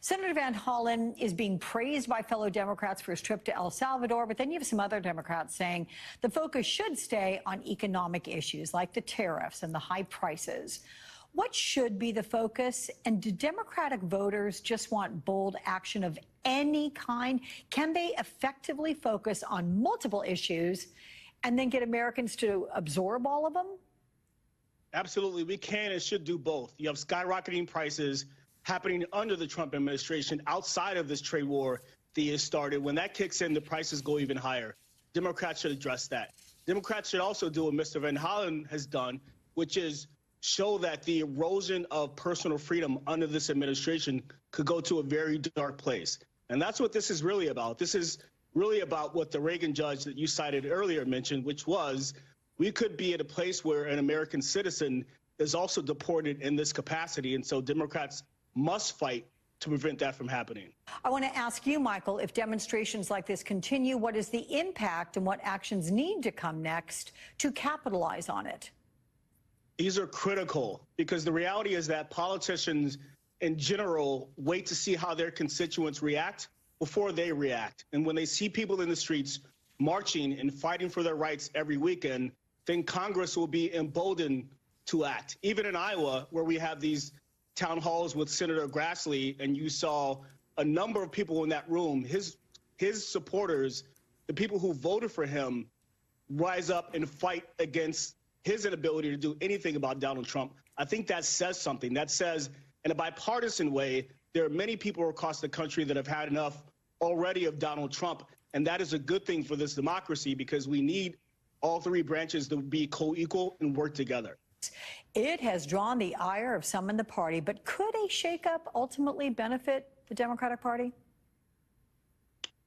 Senator Van Hollen is being praised by fellow Democrats for his trip to El Salvador, but then you have some other Democrats saying the focus should stay on economic issues like the tariffs and the high prices. What should be the focus? And do Democratic voters just want bold action of any kind? Can they effectively focus on multiple issues and then get Americans to absorb all of them? Absolutely. We can and should do both. You have skyrocketing prices happening under the Trump administration outside of this trade war that has started. When that kicks in, the prices go even higher. Democrats should address that. Democrats should also do what Mr. Van Hollen has done, which is show that the erosion of personal freedom under this administration could go to a very dark place. And that's what this is really about. This is really about what the Reagan judge that you cited earlier mentioned, which was we could be at a place where an American citizen is also deported in this capacity. And so Democrats must fight to prevent that from happening. I want to ask you, Michael, if demonstrations like this continue, what is the impact and what actions need to come next to capitalize on it? These are critical because the reality is that politicians in general wait to see how their constituents react before they react. And when they see people in the streets marching and fighting for their rights every weekend, then Congress will be emboldened to act. Even in Iowa, where we have these town halls with Senator Grassley, and you saw a number of people in that room, his supporters, the people who voted for him, rise up and fight against his inability to do anything about Donald Trump. I think that says something. That says, in a bipartisan way, there are many people across the country that have had enough already of Donald Trump, and that is a good thing for this democracy because we need all three branches to be co-equal and work together. It has drawn the ire of some in the party, but could a shakeup ultimately benefit the Democratic Party?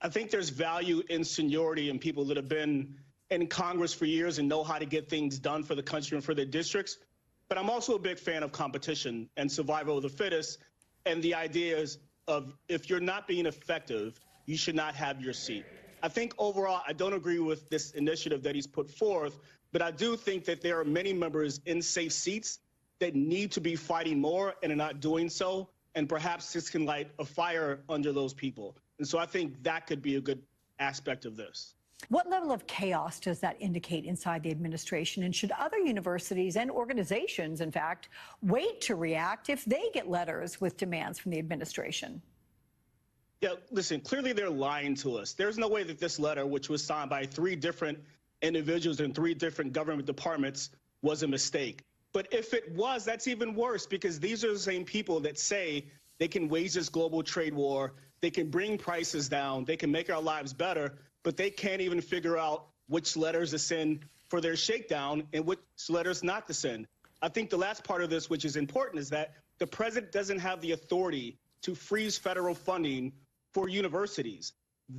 I think there's value in seniority and people that have been in Congress for years and know how to get things done for the country and for their districts. But I'm also a big fan of competition and survival of the fittest. And the idea is of if you're not being effective, you should not have your seat. I think overall, I don't agree with this initiative that he's put forth, but I do think that there are many members in safe seats that need to be fighting more and are not doing so. And perhaps this can light a fire under those people. And so I think that could be a good aspect of this. What level of chaos does that indicate inside the administration? And should other universities and organizations, in fact, wait to react if they get letters with demands from the administration? Yeah, listen, clearly they're lying to us. There's no way that this letter, which was signed by 3 different individuals in 3 different government departments, was a mistake. But if it was, that's even worse because these are the same people that say they can wage this global trade war, they can bring prices down, they can make our lives better, but they can't even figure out which letters to send for their shakedown and which letters not to send. I think the last part of this, which is important, is that the president doesn't have the authority to freeze federal funding for universities.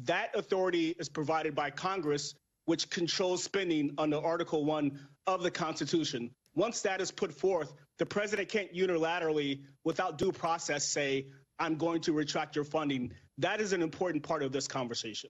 That authority is provided by Congress, which controls spending under Article 1 of the Constitution. Once that is put forth, the president can't unilaterally, without due process, say, I'm going to retract your funding. That is an important part of this conversation.